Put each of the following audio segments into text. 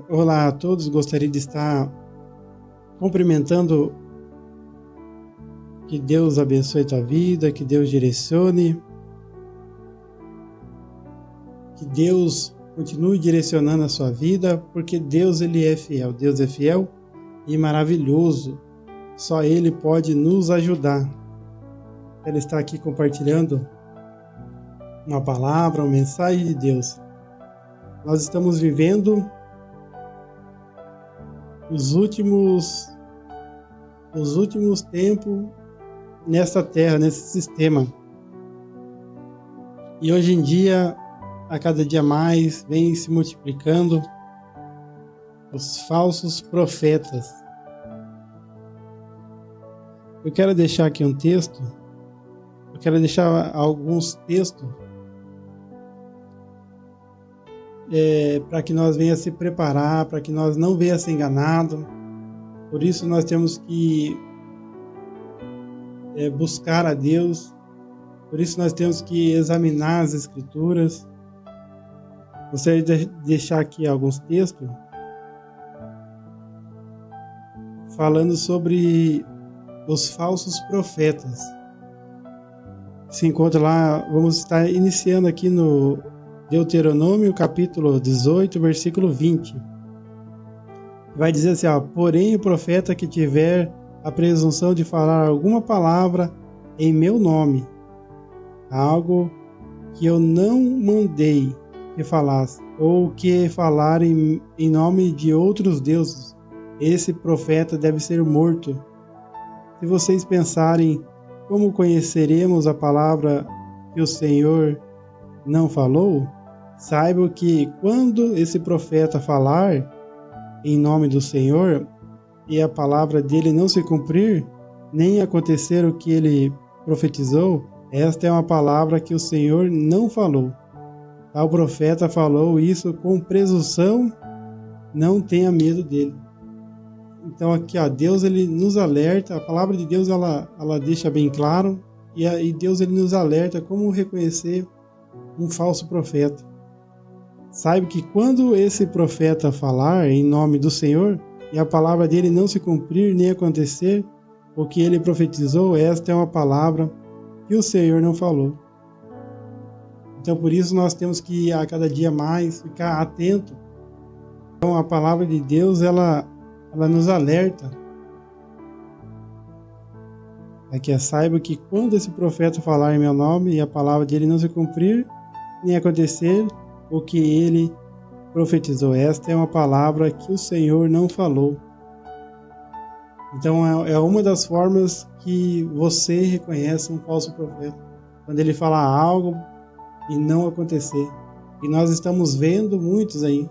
Olá a todos, gostaria de estar cumprimentando. Que Deus abençoe tua vida, que Deus direcione, que Deus continue direcionando a sua vida, porque Deus ele é fiel. Deus é fiel e maravilhoso. Só Ele pode nos ajudar. Ele está aqui compartilhando uma palavra, uma mensagem de Deus. Nós estamos vivendo os últimos tempos nessa terra, nesse sistema. E hoje em dia, a cada dia mais, vem se multiplicando os falsos profetas. Eu quero deixar aqui um texto, eu quero deixar alguns textos para que nós venha se preparar, para que nós não venha ser enganado. Por isso nós temos que buscar a Deus, por isso nós temos que examinar as Escrituras. Gostaria de deixar aqui alguns textos falando sobre os falsos profetas. Se encontra lá, vamos estar iniciando aqui no Deuteronômio, capítulo 18, versículo 20. Vai dizer assim, porém o profeta que tiver a presunção de falar alguma palavra em meu nome, algo que eu não mandei que falasse, ou que falar em nome de outros deuses, esse profeta deve ser morto. Se vocês pensarem, como conheceremos a palavra que o Senhor não falou? Saibam que quando esse profeta falar em nome do Senhor e a palavra dele não se cumprir, nem acontecer o que ele profetizou, esta é uma palavra que o Senhor não falou. Tal profeta falou isso com presunção, não tenha medo dele. Então aqui, Deus ele nos alerta, a palavra de Deus ela deixa bem claro, e Deus ele nos alerta como reconhecer um falso profeta. Saiba que quando esse profeta falar em nome do Senhor e a palavra dele não se cumprir nem acontecer o que ele profetizou, esta é uma palavra que o Senhor não falou. Então por isso nós temos que a cada dia mais ficar atento. Então a palavra de Deus ela nos alerta. Aqui saiba que quando esse profeta falar em meu nome e a palavra dele não se cumprir nem acontecer o que ele profetizou, esta é uma palavra que o Senhor não falou. Então é uma das formas que você reconhece um falso profeta, quando ele falar algo e não acontecer. E nós estamos vendo muitos aí,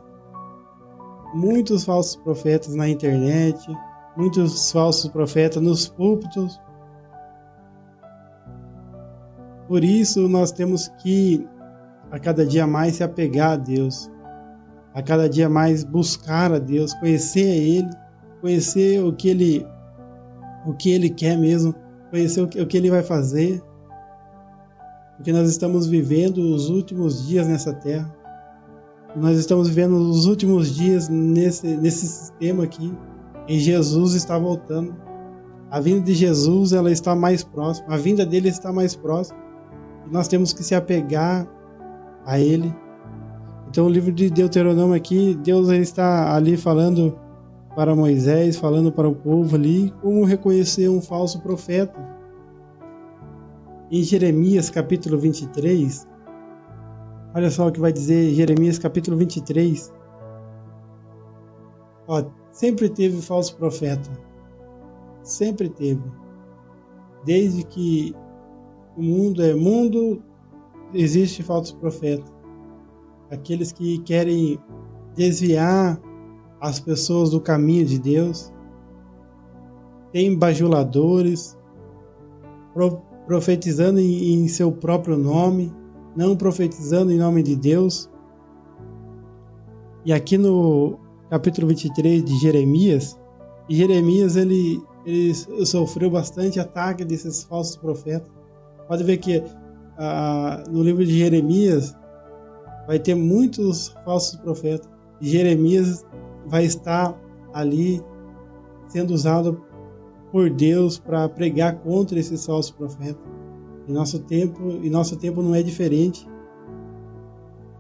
muitos falsos profetas na internet, muitos falsos profetas nos púlpitos. Por isso nós temos que a cada dia mais se apegar a Deus, a cada dia mais buscar a Deus, conhecer a Ele, conhecer o que Ele quer mesmo, conhecer o que Ele vai fazer, porque nós estamos vivendo os últimos dias nessa terra. Nós estamos vivendo os últimos dias nesse sistema aqui, e Jesus está voltando. A vinda de Jesus ela está mais próxima, a vinda dele está mais próxima, e nós temos que se apegar a Ele. Então o livro de Deuteronômio aqui, Deus ele está ali falando para Moisés, falando para o povo ali, como reconhecer um falso profeta. Em Jeremias capítulo 23, olha só o que vai dizer Jeremias capítulo 23. Sempre teve falso profeta. Sempre teve. Desde que o mundo é mundo, existe falso profeta. Aqueles que querem desviar as pessoas do caminho de Deus. Tem bajuladores, profetizando em seu próprio nome, não profetizando em nome de Deus. E aqui no capítulo 23 de Jeremias, ele sofreu bastante ataque desses falsos profetas. Pode ver que no livro de Jeremias vai ter muitos falsos profetas. Jeremias vai estar ali sendo usado por Deus para pregar contra esses falsos profetas. E nosso tempo não é diferente.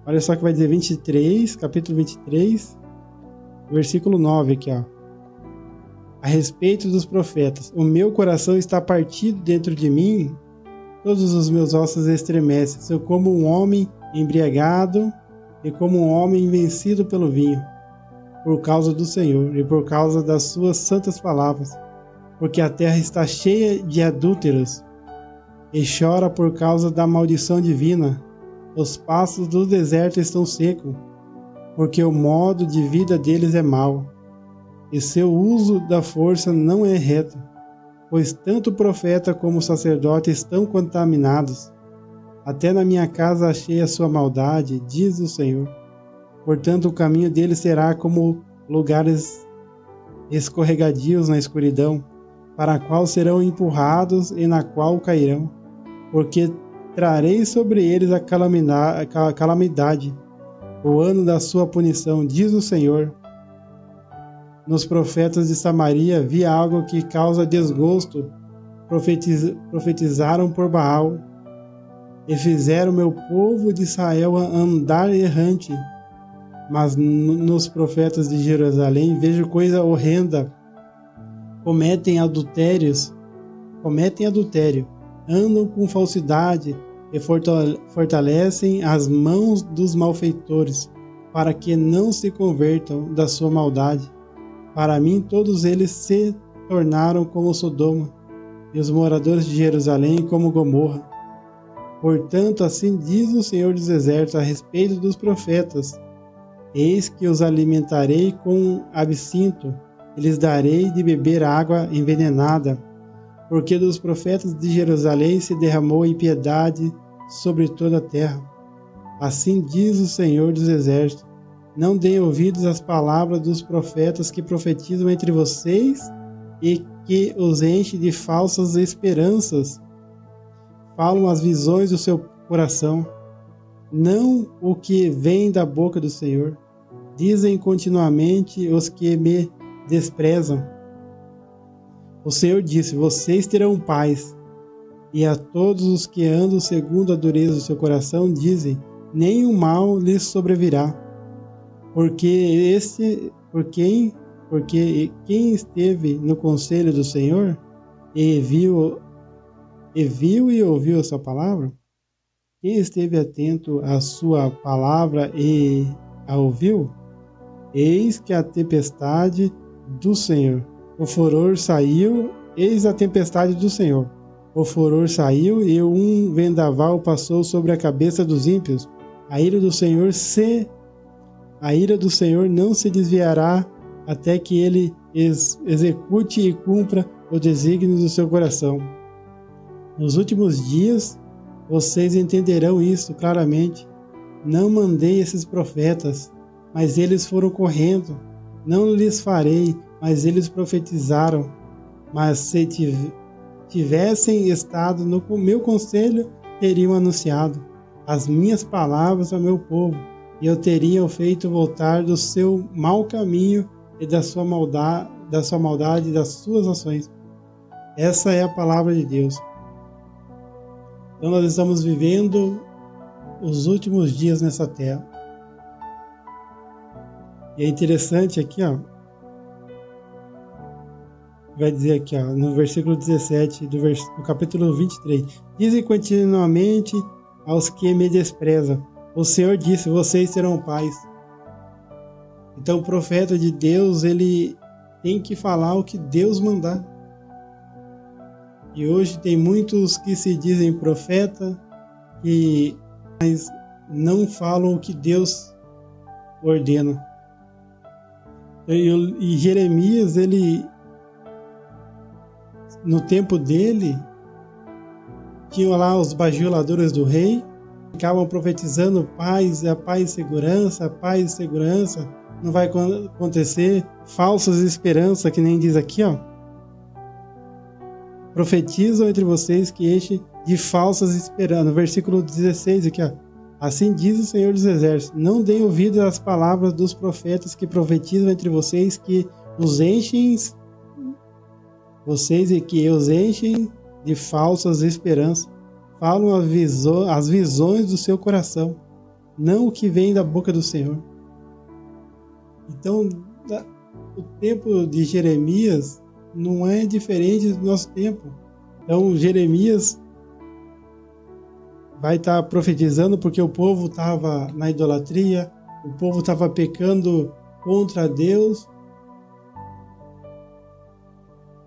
Olha só que vai dizer 23, capítulo 23, versículo 9 aqui, ó. A respeito dos profetas: o meu coração está partido dentro de mim, todos os meus ossos estremecem. Sou como um homem embriagado e como um homem vencido pelo vinho, por causa do Senhor e por causa das suas santas palavras. Porque a terra está cheia de adúlteros e chora por causa da maldição divina. Os pastos do deserto estão secos, porque o modo de vida deles é mau, e seu uso da força não é reto, pois tanto o profeta como o sacerdote estão contaminados. Até na minha casa achei a sua maldade, diz o Senhor. Portanto, o caminho deles será como lugares escorregadios na escuridão, para a qual serão empurrados e na qual cairão, porque trarei sobre eles a calamidade, o ano da sua punição, diz o Senhor. Nos profetas de Samaria vi algo que causa desgosto. Profetizaram por Baal e fizeram meu povo de Israel andar errante. Mas nos profetas de Jerusalém vejo coisa horrenda. Cometem adultério, andam com falsidade e fortalecem as mãos dos malfeitores, para que não se convertam da sua maldade. Para mim, todos eles se tornaram como Sodoma, e os moradores de Jerusalém como Gomorra. Portanto, assim diz o Senhor dos Exércitos a respeito dos profetas: eis que os alimentarei com absinto, e lhes darei de beber água envenenada, porque dos profetas de Jerusalém se derramou impiedade sobre toda a terra. Assim diz o Senhor dos Exércitos: não deem ouvidos às palavras dos profetas que profetizam entre vocês e que os enchem de falsas esperanças. Falam as visões do seu coração, não o que vem da boca do Senhor. Dizem continuamente os que me desprezam. O Senhor disse: vocês terão paz. E a todos os que andam segundo a dureza do seu coração dizem: nenhum mal lhes sobrevirá. Porque quem esteve no conselho do Senhor e viu e ouviu a sua palavra, quem esteve atento à sua palavra e a ouviu, eis que a tempestade do Senhor, o furor saiu, eis a tempestade do Senhor. O furor saiu e um vendaval passou sobre a cabeça dos ímpios. A ira do Senhor não se desviará até que ele execute e cumpra o desígnio do seu coração. Nos últimos dias, vocês entenderão isso claramente. Não mandei esses profetas, mas eles foram correndo. Não lhes farei, mas eles profetizaram. Mas se tivessem estado no meu conselho, teriam anunciado as minhas palavras ao meu povo, e eu teria o feito voltar do seu mau caminho e da sua maldade e das suas ações. Essa é a palavra de Deus. Então nós estamos vivendo os últimos dias nessa terra. E é interessante aqui, ó, vai dizer aqui, ó, no versículo 17 do capítulo 23. Dizem continuamente aos que me desprezam: o Senhor disse, vocês terão paz. Então o profeta de Deus, ele tem que falar o que Deus mandar. E hoje tem muitos que se dizem profeta, mas não falam o que Deus ordena. E Jeremias, ele, no tempo dele, tinham lá os bajuladores do rei, ficavam profetizando paz, a paz e segurança, a paz e segurança, não vai acontecer, falsas esperanças, que nem diz aqui, ó. Profetizam entre vocês que enchem de falsas esperanças. No versículo 16 aqui, ó. Assim diz o Senhor dos Exércitos: não deem ouvido às palavras dos profetas que profetizam entre vocês, que os enchem de falsas esperanças. Falam as visões do seu coração, não o que vem da boca do Senhor. Então, o tempo de Jeremias não é diferente do nosso tempo. Então, Jeremias vai estar profetizando porque o povo estava na idolatria, o povo estava pecando contra Deus.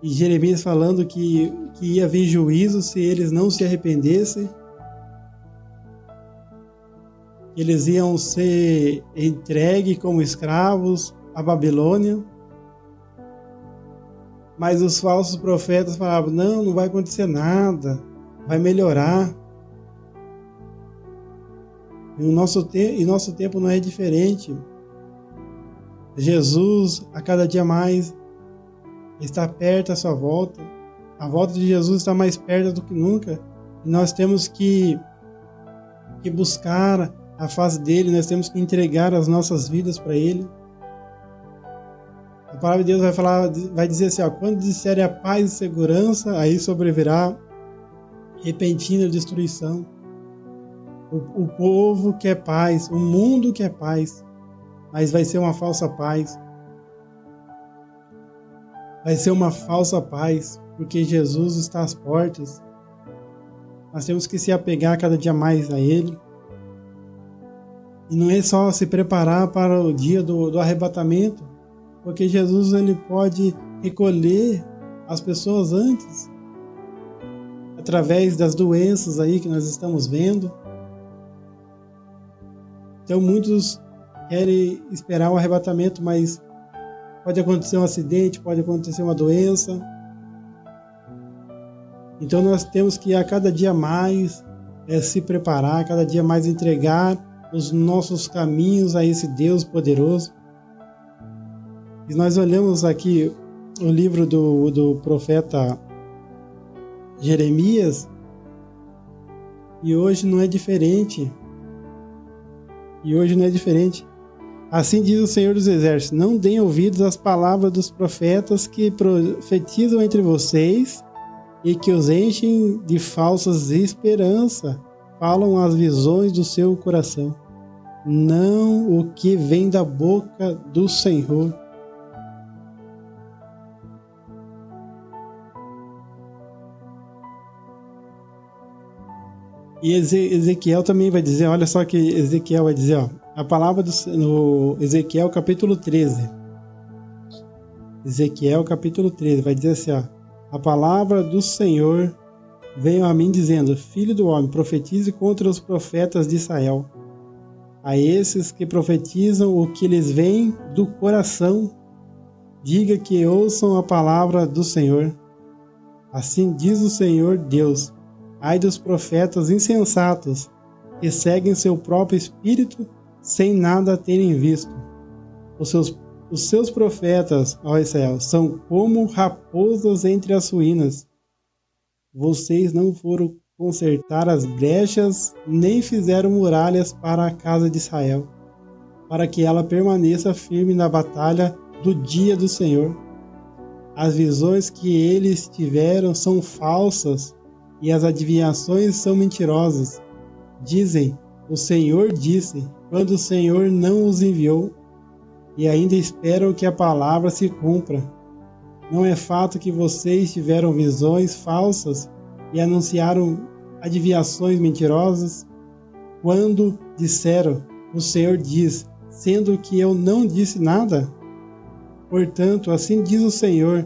E Jeremias falando que ia vir juízo se eles não se arrependessem. Eles iam ser entregues como escravos à Babilônia. Mas os falsos profetas falavam: não vai acontecer nada, vai melhorar. E nosso tempo não é diferente. Jesus, a cada dia mais, está perto à sua volta. A volta de Jesus está mais perto do que nunca. E nós temos que buscar a face dele, nós temos que entregar as nossas vidas para ele. A palavra de Deus vai dizer assim: quando disserem a paz e segurança, aí sobrevirá repentina destruição. O povo quer paz, o mundo quer paz, mas vai ser uma falsa paz. Vai ser uma falsa paz, porque Jesus está às portas. Nós temos que se apegar cada dia mais a Ele. E não é só se preparar para o dia do arrebatamento, porque Jesus ele pode recolher as pessoas antes, através das doenças aí que nós estamos vendo. Então muitos querem esperar o arrebatamento, mas pode acontecer um acidente, pode acontecer uma doença. Então nós temos que a cada dia mais se preparar, cada dia mais entregar os nossos caminhos a esse Deus poderoso. E nós olhamos aqui o livro do profeta Jeremias, e hoje não é diferente. Assim diz o Senhor dos Exércitos: não deem ouvidos às palavras dos profetas que profetizam entre vocês e que os enchem de falsas esperanças. Falam as visões do seu coração, não o que vem da boca do Senhor. E Ezequiel também vai dizer, olha só que Ezequiel vai dizer, a palavra no Ezequiel capítulo 13. Ezequiel capítulo 13 vai dizer assim, a palavra do Senhor veio a mim dizendo: filho do homem, profetize contra os profetas de Israel. A esses que profetizam o que lhes vem do coração, diga que ouçam a palavra do Senhor. Assim diz o Senhor Deus: ai dos profetas insensatos, que seguem seu próprio espírito sem nada terem visto. Os seus profetas, ó Israel, são como raposas entre as ruínas. Vocês não foram consertar as brechas, nem fizeram muralhas para a casa de Israel, para que ela permaneça firme na batalha do dia do Senhor. As visões que eles tiveram são falsas, e as adivinhações são mentirosas. Dizem: o Senhor disse, quando o Senhor não os enviou, e ainda esperam que a palavra se cumpra. Não é fato que vocês tiveram visões falsas e anunciaram adivinhações mentirosas? Quando disseram: o Senhor diz, sendo que eu não disse nada? Portanto, assim diz o Senhor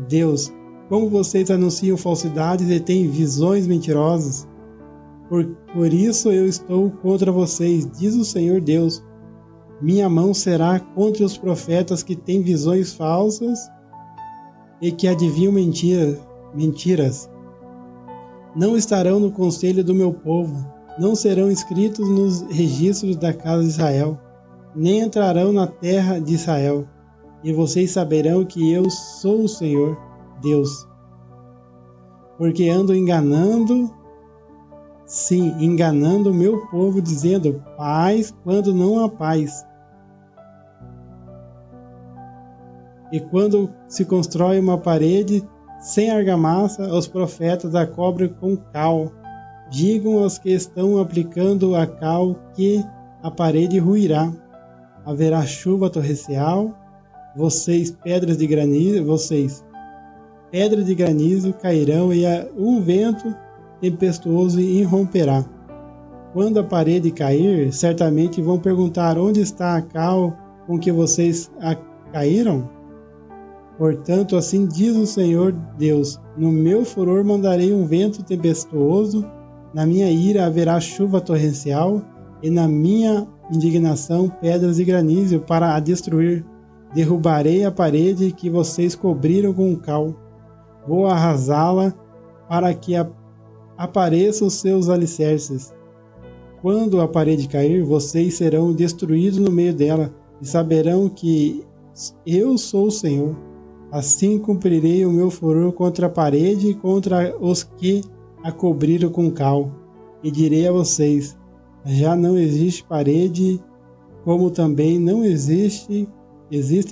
Deus: como vocês anunciam falsidades e têm visões mentirosas? Por isso eu estou contra vocês, diz o Senhor Deus. Minha mão será contra os profetas que têm visões falsas e que adivinham mentiras. Não estarão no conselho do meu povo, não serão inscritos nos registros da casa de Israel, nem entrarão na terra de Israel. E vocês saberão que eu sou o Senhor Deus, porque ando enganando Sim, enganando o meu povo, dizendo paz quando não há paz. E quando se constrói uma parede sem argamassa, os profetas a cobrem com cal. Digam aos que estão aplicando a cal que a parede ruirá. Haverá chuva torrencial, vocês pedras de granizo cairão e um vento tempestuoso irromperá. Quando a parede cair, certamente vão perguntar onde está a cal com que vocês a caíram? Portanto, assim diz o Senhor Deus, no meu furor mandarei um vento tempestuoso, na minha ira haverá chuva torrencial, e na minha indignação pedras de granizo para a destruir. Derrubarei a parede que vocês cobriram com cal. Vou arrasá-la para que apareçam os seus alicerces. Quando a parede cair, vocês serão destruídos no meio dela, e saberão que eu sou o Senhor. Assim cumprirei o meu furor contra a parede e contra os que a cobriram com cal. E direi a vocês, já não existe parede, como também não existem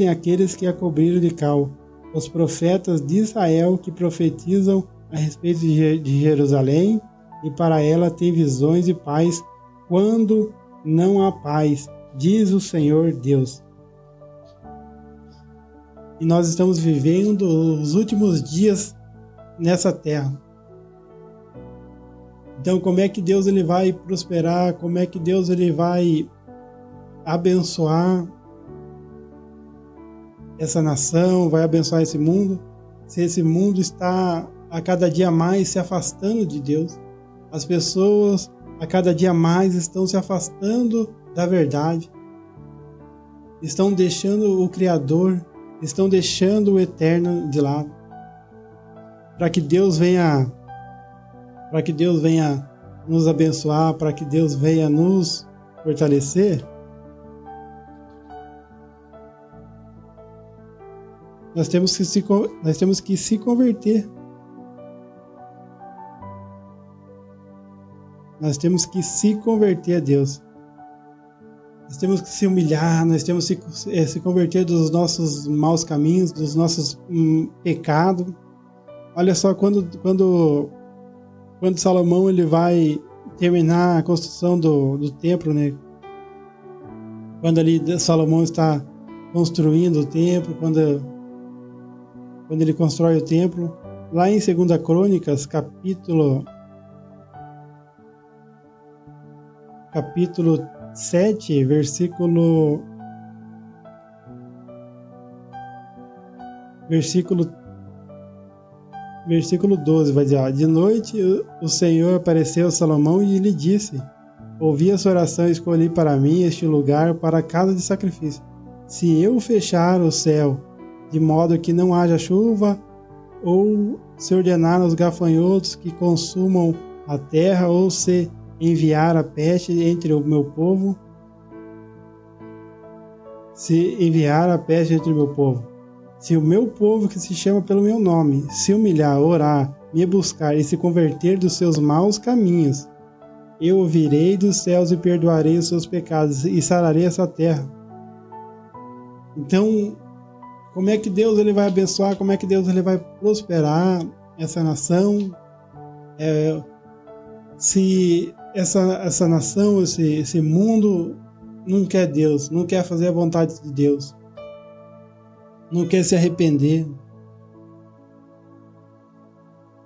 aqueles que a cobriram de cal. Os profetas de Israel que profetizam a respeito de Jerusalém, e para ela tem visões de paz, quando não há paz, diz o Senhor Deus. E nós estamos vivendo os últimos dias nessa terra. Então, como é que Deus ele vai prosperar? Como é que Deus ele vai abençoar essa nação, vai abençoar esse mundo? Se esse mundo está a cada dia mais se afastando de Deus, as pessoas a cada dia mais estão se afastando da verdade, estão deixando o Criador, estão deixando o Eterno de lado, para que Deus venha nos abençoar, para que Deus venha nos fortalecer. Nós temos que se converter. Nós temos que se converter a Deus. Nós temos que se humilhar, nós temos que se converter dos nossos maus caminhos, dos nossos pecados. Olha só, quando Salomão ele vai terminar a construção do templo, né? Quando ali Salomão está construindo o templo, quando ele constrói o templo, lá em 2 Crônicas, capítulo 7, versículo 12, vai dizer, de noite o Senhor apareceu a Salomão e lhe disse, ouvi a sua oração e escolhi para mim este lugar para a casa de sacrifício. Se eu fechar o céu de modo que não haja chuva, ou se ordenar aos gafanhotos que consumam a terra, ou se enviar a peste entre o meu povo, se o meu povo que se chama pelo meu nome se humilhar, orar, me buscar e se converter dos seus maus caminhos, eu ouvirei dos céus e perdoarei os seus pecados e sararei essa terra. Então, como é que Deus ele vai abençoar? Como é que Deus ele vai prosperar essa nação? Se essa nação, esse mundo não quer Deus, não quer fazer a vontade de Deus, não quer se arrepender.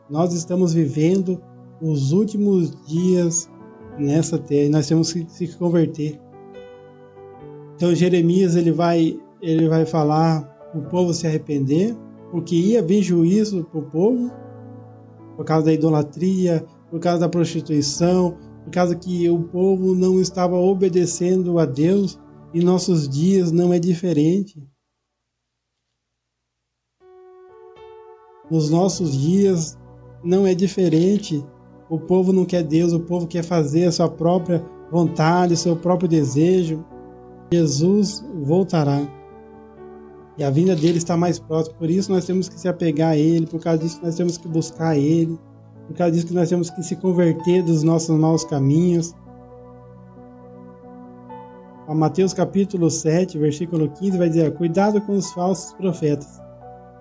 Nós estamos vivendo os últimos dias nessa terra e nós temos que se converter. Então Jeremias ele vai falar o povo se arrepender, porque ia vir juízo para o povo, por causa da idolatria, por causa da prostituição, por causa que o povo não estava obedecendo a Deus, e nossos dias não é diferente. Nos nossos dias não é diferente. O povo não quer Deus, o povo quer fazer a sua própria vontade, o seu próprio desejo. Jesus voltará. E a vinda dele está mais próxima. Por isso nós temos que se apegar a ele. Por causa disso nós temos que buscar ele. Por causa disso que nós temos que se converter dos nossos maus caminhos. A Mateus capítulo 7, versículo 15 vai dizer: cuidado com os falsos profetas.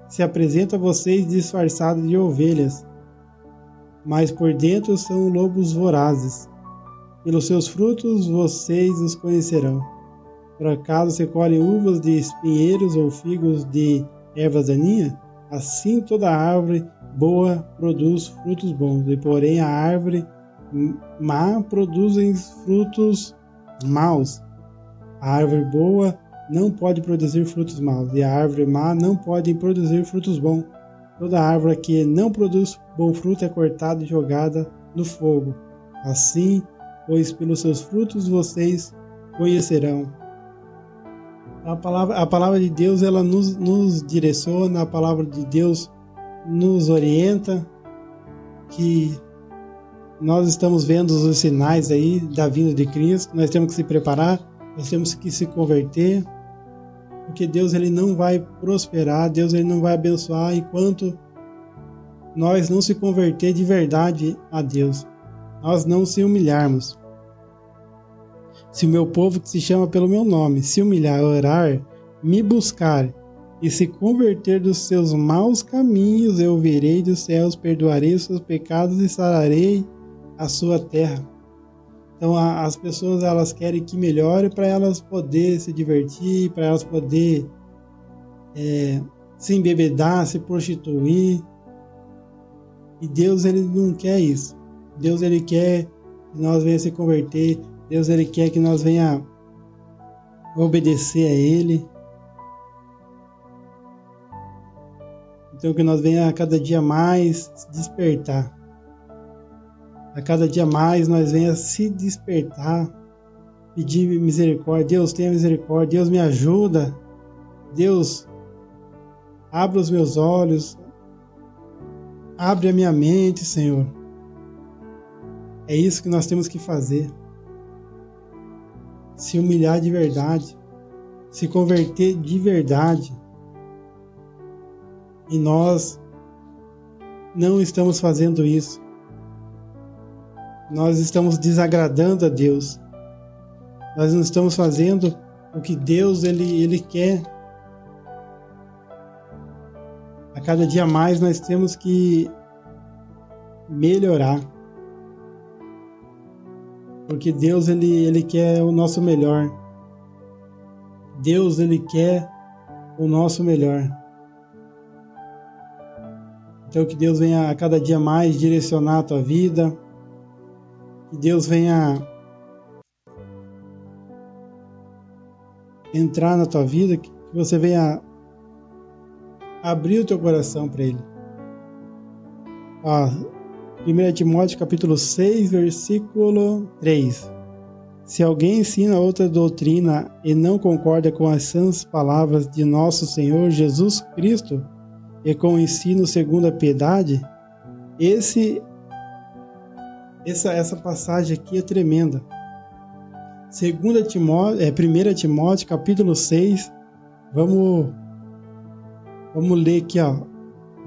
Se apresentam a vocês disfarçados de ovelhas, mas por dentro são lobos vorazes. Pelos seus frutos vocês os conhecerão. Por acaso se colhem uvas de espinheiros ou figos de ervas daninhas? Assim toda árvore boa produz frutos bons, e porém a árvore má produz frutos maus. A árvore boa não pode produzir frutos maus, e a árvore má não pode produzir frutos bons. Toda árvore que não produz bom fruto é cortada e jogada no fogo. Assim, pois pelos seus frutos vocês conhecerão. A palavra de Deus, ela nos direciona, a palavra de Deus nos orienta, que nós estamos vendo os sinais aí da vinda de Cristo. Nós temos que se preparar, nós temos que se converter, porque Deus ele não vai prosperar, Deus ele não vai abençoar enquanto nós não se converter de verdade a Deus, nós não se humilharmos. Se o meu povo que se chama pelo meu nome se humilhar, orar, me buscar e se converter dos seus maus caminhos, eu virei dos céus, perdoarei os seus pecados e sararei a sua terra. Então as pessoas elas querem que melhore para elas poderem se divertir, para elas poderem se embebedar, se prostituir. E Deus ele não quer isso. Deus ele quer que nós venhamos se converter. Deus ele quer que nós venhamos obedecer a Ele. Então que nós venhamos a cada dia mais se despertar. A cada dia mais nós venhamos se despertar. Pedir misericórdia. Deus tenha misericórdia. Deus me ajuda. Deus abra os meus olhos. Abre a minha mente, Senhor. É isso que nós temos que fazer. Se humilhar de verdade, se converter de verdade. E nós não estamos fazendo isso. Nós estamos desagradando a Deus. Nós não estamos fazendo o que Deus ele quer. A cada dia mais nós temos que melhorar. Porque Deus ele quer o nosso melhor. Deus ele quer o nosso melhor. Então que Deus venha a cada dia mais direcionar a tua vida. Que Deus venha entrar na tua vida. Que você venha abrir o teu coração para Ele. 1 Timóteo capítulo 6, versículo 3. Se alguém ensina outra doutrina e não concorda com as sãs palavras de nosso Senhor Jesus Cristo e com o ensino segundo a piedade, essa passagem aqui é tremenda. 1 Timóteo capítulo 6, vamos ler aqui,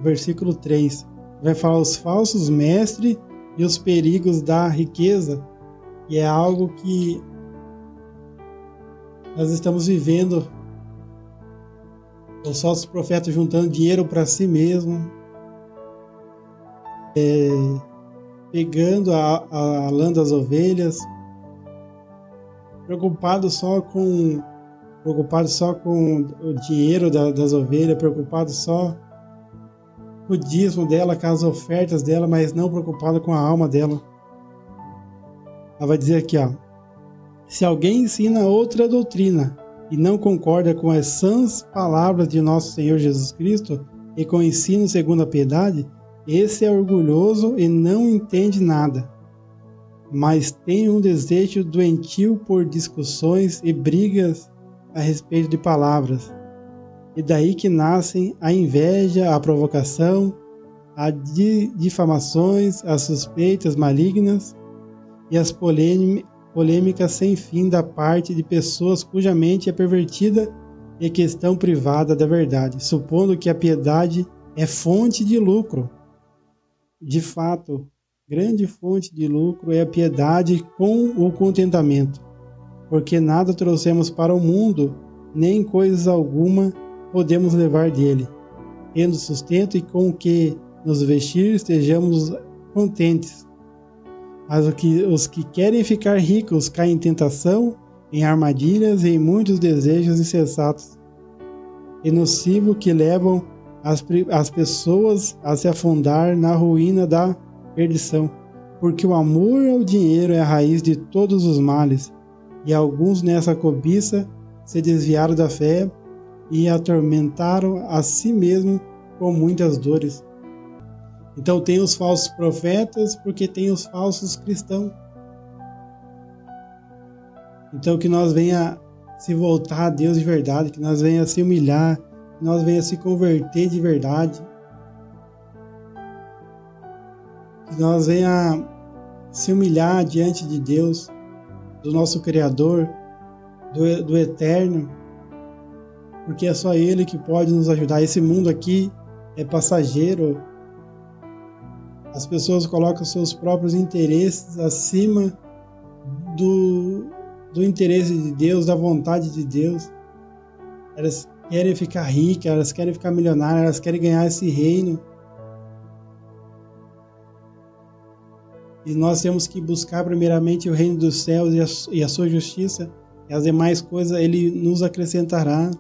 versículo 3. Vai falar os falsos mestres e os perigos da riqueza, e é algo que nós estamos vivendo. Os falsos profetas juntando dinheiro para si mesmo, pegando a lã das ovelhas, preocupado só com o dinheiro das ovelhas, preocupado só com o dízimo dela, com as ofertas dela, mas não preocupado com a alma dela. Ela vai dizer aqui, se alguém ensina outra doutrina e não concorda com as sãs palavras de nosso Senhor Jesus Cristo e com o ensino segundo a piedade, esse é orgulhoso e não entende nada, mas tem um desejo doentio por discussões e brigas a respeito de palavras. E daí que nascem a inveja, a provocação, as difamações, as suspeitas malignas e as polêmicas sem fim da parte de pessoas cuja mente é pervertida e que estão privadas da verdade, supondo que a piedade é fonte de lucro. de fato, grande fonte de lucro é a piedade com o contentamento, porque nada trouxemos para o mundo, nem coisa alguma podemos levar dele. Tendo sustento e com o que nos vestir, estejamos contentes. Mas os que querem ficar ricos caem em tentação, em armadilhas e em muitos desejos insensatos e nocivos que levam as pessoas a se afundar na ruína da perdição. Porque o amor ao dinheiro é a raiz de todos os males, e alguns nessa cobiça se desviaram da fé e atormentaram a si mesmo com muitas dores. Então tem os falsos profetas, porque tem os falsos cristãos. Então que nós venha se voltar a Deus de verdade, que nós venha se humilhar, que nós venha se converter de verdade, que nós venha se humilhar diante de Deus, do nosso Criador, do Eterno, porque é só Ele que pode nos ajudar. Esse mundo aqui é passageiro. As pessoas colocam seus próprios interesses acima do interesse de Deus, da vontade de Deus. Elas querem ficar ricas, elas querem ficar milionárias, elas querem ganhar esse reino. E nós temos que buscar primeiramente o reino dos céus e a sua justiça, e as demais coisas Ele nos acrescentará.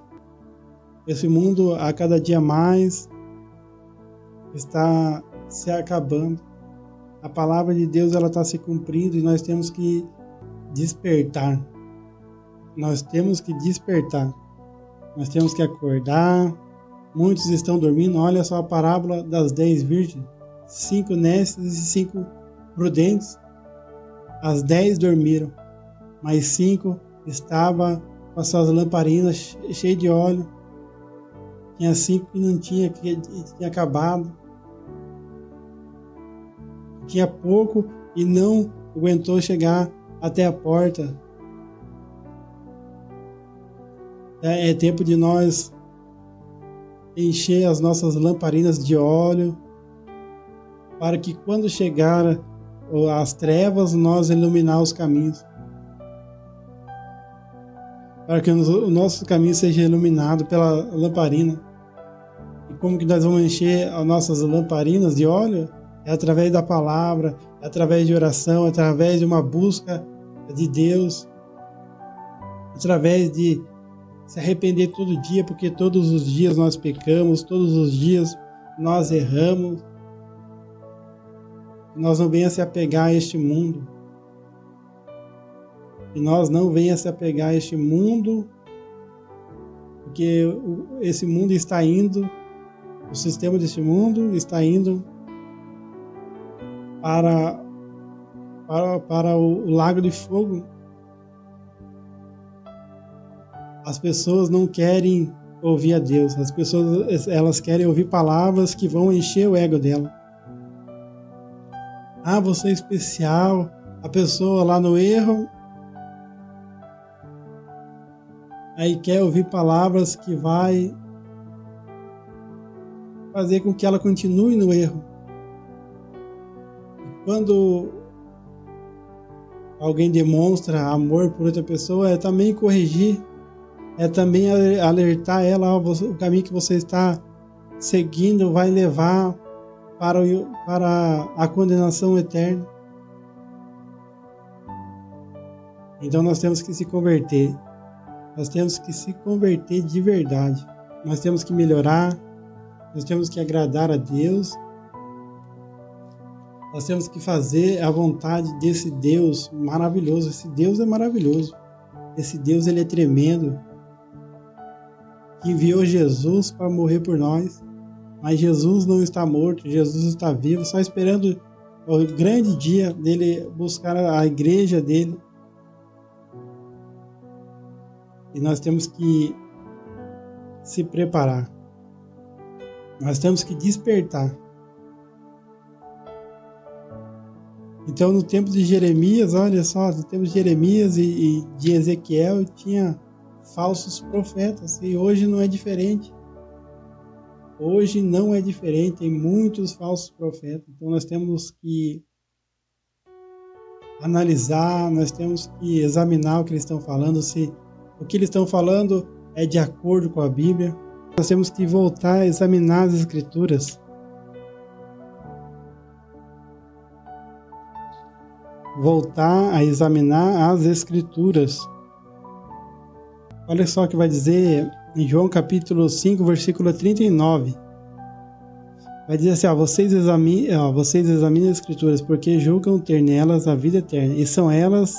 Esse mundo, a cada dia mais, está se acabando. A palavra de Deus ela está se cumprindo e nós temos que despertar. Nós temos que despertar. Nós temos que acordar. Muitos estão dormindo. Olha só a parábola das 10 virgens. 5 nécias e 5 prudentes. As 10 dormiram, mas 5 estavam com as suas lamparinas cheias de óleo. Tinha 5 que não tinha, que tinha acabado. Tinha pouco e não aguentou chegar até a porta. É tempo de nós encher as nossas lamparinas de óleo, para que quando chegar as trevas, nós iluminar os caminhos. Para que o nosso caminho seja iluminado pela lamparina. E como que nós vamos encher as nossas lamparinas de óleo? É através da palavra, é através de oração, é através de uma busca de Deus, através de se arrepender todo dia, porque todos os dias nós pecamos, todos os dias nós erramos. Nós não venhamos se apegar a este mundo. E nós não venhamos se apegar a este mundo, porque esse mundo está indo, o sistema deste mundo está indo para o lago de fogo. As pessoas não querem ouvir a Deus. As pessoas elas querem ouvir palavras que vão encher o ego dela. Ah, você é especial. A pessoa lá no erro, aí quer ouvir palavras que vai fazer com que ela continue no erro. Quando alguém demonstra amor por outra pessoa, é também corrigir, é também alertar ela, o caminho que você está seguindo vai levar para a condenação eterna. Então nós temos que se converter. Nós temos que se converter de verdade. Nós temos que melhorar. Nós temos que agradar a Deus. Nós temos que fazer a vontade desse Deus maravilhoso. Esse Deus é maravilhoso. Esse Deus ele é tremendo. Que enviou Jesus para morrer por nós. Mas Jesus não está morto. Jesus está vivo. Só esperando o grande dia dele buscar a igreja dele. E nós temos que se preparar. Nós temos que despertar. Então, no tempo de Jeremias, olha só, no tempo de Jeremias e de Ezequiel, tinha falsos profetas. E hoje não é diferente. hoje não é diferente, tem muitos falsos profetas. Então nós temos que analisar, nós temos que examinar o que eles estão falando, se o que eles estão falando é de acordo com a Bíblia. Nós temos que voltar a examinar as Escrituras. Voltar a examinar as Escrituras. Olha só o que vai dizer em João capítulo 5, versículo 39. Vai dizer assim, vocês examinam as Escrituras, porque julgam ter nelas a vida eterna, e são elas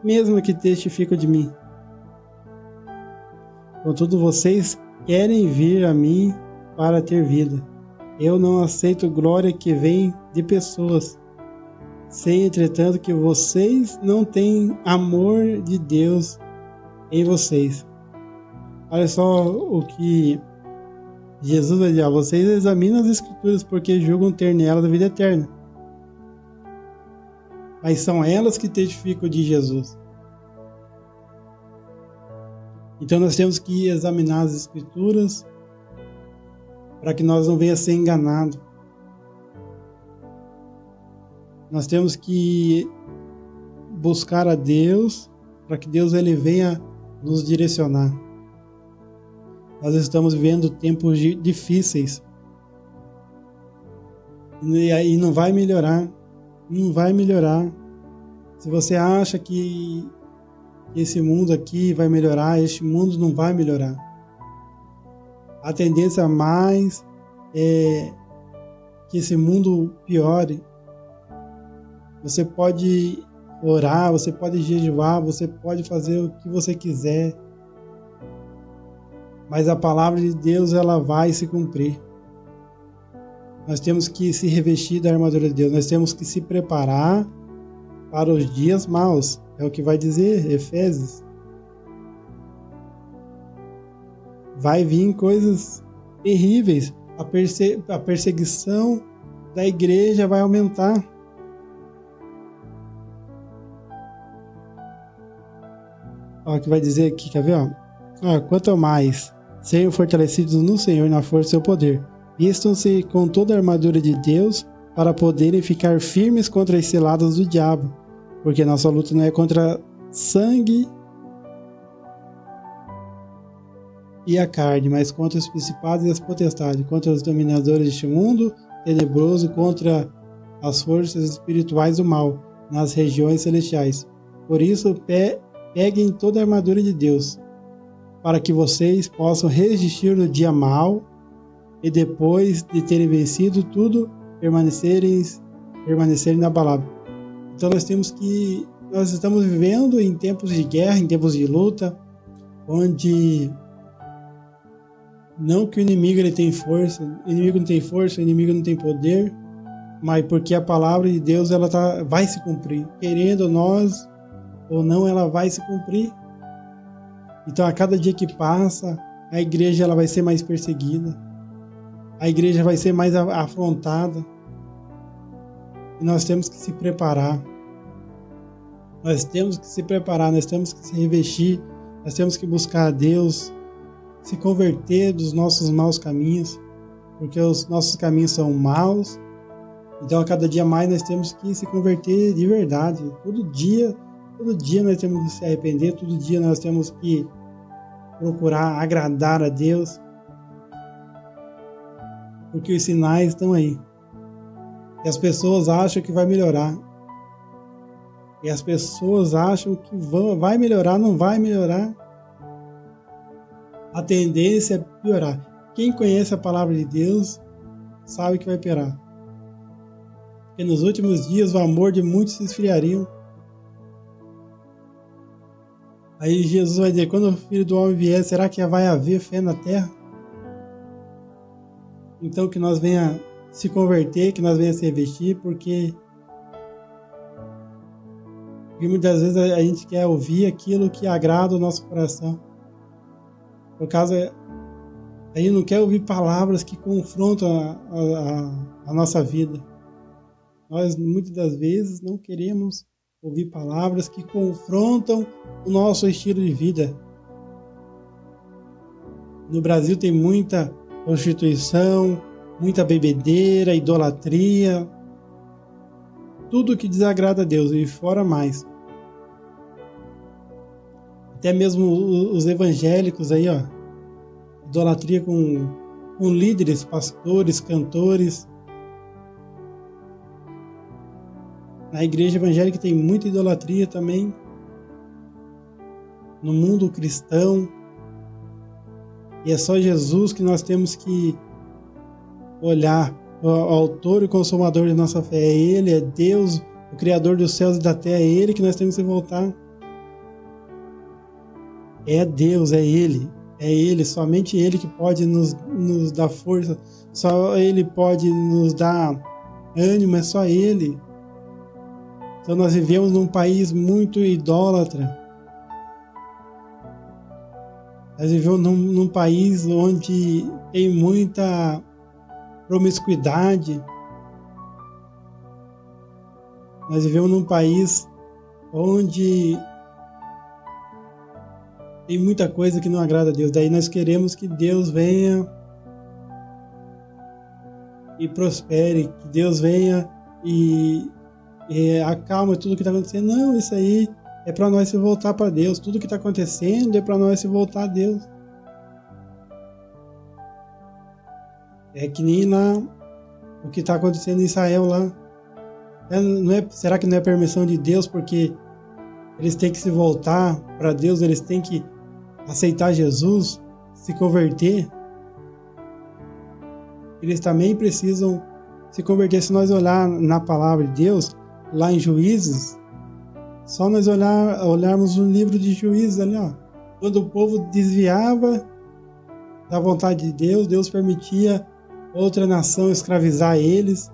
mesmas que testificam de mim. Contudo, vocês querem vir a mim para ter vida. Eu não aceito glória que vem de pessoas. Sei, entretanto, que vocês não têm amor de Deus em vocês. Olha só o que Jesus vai dizer: vocês examinam as Escrituras porque julgam ter nelas a vida eterna. Mas são elas que testificam de Jesus. Então nós temos que examinar as Escrituras para que nós não venhamos a ser enganados. Nós temos que buscar a Deus para que Deus ele venha nos direcionar. Nós estamos vivendo tempos difíceis e aí não vai melhorar. Não vai melhorar. Se você acha que esse mundo aqui vai melhorar, este mundo não vai melhorar. A tendência mais é que esse mundo piore. Você pode orar, você pode jejuar, você pode fazer o que você quiser, mas a palavra de Deus ela vai se cumprir. Nós temos que se revestir da armadura de Deus, nós temos que se preparar para os dias maus, é o que vai dizer Efésios. Vai vir coisas terríveis, a perseguição da igreja vai aumentar. Olha o que vai dizer aqui, quer ver? Quanto mais sejam fortalecidos no Senhor na força do seu poder, vistam-se com toda a armadura de Deus para poderem ficar firmes contra as ciladas do diabo, porque nossa luta não é contra sangue e a carne, mas contra os principados e as potestades, contra os dominadores deste mundo tenebroso, contra as forças espirituais do mal nas regiões celestiais. Por isso, peguem toda a armadura de Deus, para que vocês possam resistir no dia mau e depois de terem vencido tudo, permanecerem inabaláveis. Então nós estamos vivendo em tempos de guerra, em tempos de luta, onde não que o inimigo ele tem força, o inimigo não tem força, o inimigo não tem poder, mas porque a palavra de Deus ela vai se cumprir, querendo nós ou não, ela vai se cumprir. Então a cada dia que passa, a igreja ela vai ser mais perseguida, a igreja vai ser mais afrontada, e nós temos que se preparar. Nós temos que se preparar, nós temos que se revestir, nós temos que buscar a Deus, se converter dos nossos maus caminhos, porque os nossos caminhos são maus. Então a cada dia mais nós temos que se converter de verdade. Todo dia nós temos que se arrepender, todo dia nós temos que procurar agradar a Deus, porque os sinais estão aí. E as pessoas acham que vai melhorar. E as pessoas acham que vai melhorar, não vai melhorar. A tendência é piorar. Quem conhece a palavra de Deus sabe que vai piorar. Porque nos últimos dias o amor de muitos se esfriaria. Aí Jesus vai dizer, quando o Filho do Homem vier, será que vai haver fé na terra? Então que nós venha se converter, que nós venha se revestir, porque muitas vezes a gente quer ouvir aquilo que agrada o nosso coração. Por causa, a gente não quer ouvir palavras que confrontam a nossa vida. Nós, muitas das vezes, não queremos ouvir palavras que confrontam o nosso estilo de vida. No Brasil tem muita prostituição, muita bebedeira, idolatria, tudo que desagrada a Deus e fora mais. Até mesmo os evangélicos aí, ó, idolatria com líderes, pastores, cantores. Na igreja evangélica tem muita idolatria também. No mundo cristão. E é só Jesus que nós temos que olhar. O autor e consumador da nossa fé é Ele, é Deus, o Criador dos céus e da terra, é Ele que nós temos que voltar. É Deus, é Ele, somente Ele que pode nos dar força, só Ele pode nos dar ânimo, é só Ele. Então nós vivemos num país muito idólatra. Nós vivemos num país onde tem muita promiscuidade. Nós vivemos num país onde tem muita coisa que não agrada a Deus. Daí nós queremos que Deus venha e prospere, que Deus venha e acalme tudo que está acontecendo. Não, isso aí é para nós se voltar para Deus. Tudo que está acontecendo é para nós se voltar a Deus. É que nem lá o que está acontecendo em Israel lá. Será que não é permissão de Deus porque eles têm que se voltar para Deus, eles têm que aceitar Jesus, se converter? Eles também precisam se converter. Se nós olhar na palavra de Deus, lá em Juízes, só nós olharmos no livro de Juízes ali, ó, quando o povo desviava da vontade de Deus, Deus permitia outra nação escravizar eles,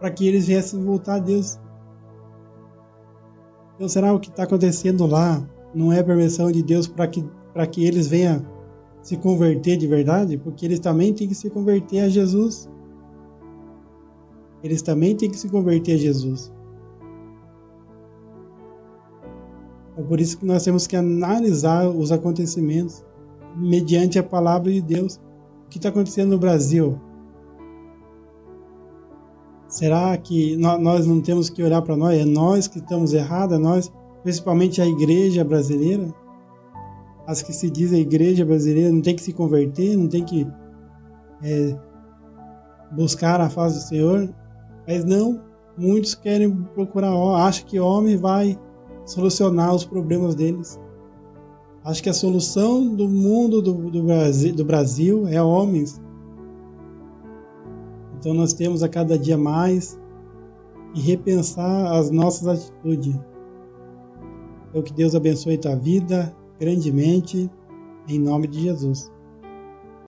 para que eles viessem voltar a Deus. Então será o que está acontecendo lá não é permissão de Deus para que eles venham se converter de verdade? Porque eles também têm que se converter a Jesus. Eles também têm que se converter a Jesus. É por isso que nós temos que analisar os acontecimentos mediante a palavra de Deus. O que está acontecendo no Brasil? Será que nós não temos que olhar para nós? É nós que estamos errados? É nós, principalmente a igreja brasileira? As que se dizem igreja brasileira não tem que se converter, não tem que buscar a face do Senhor? Mas não, muitos querem procurar, acham que homem vai solucionar os problemas deles. Acho que a solução do mundo do Brasil é homens. Então nós temos a cada dia mais que repensar as nossas atitudes. Então que Deus abençoe tua vida grandemente, em nome de Jesus.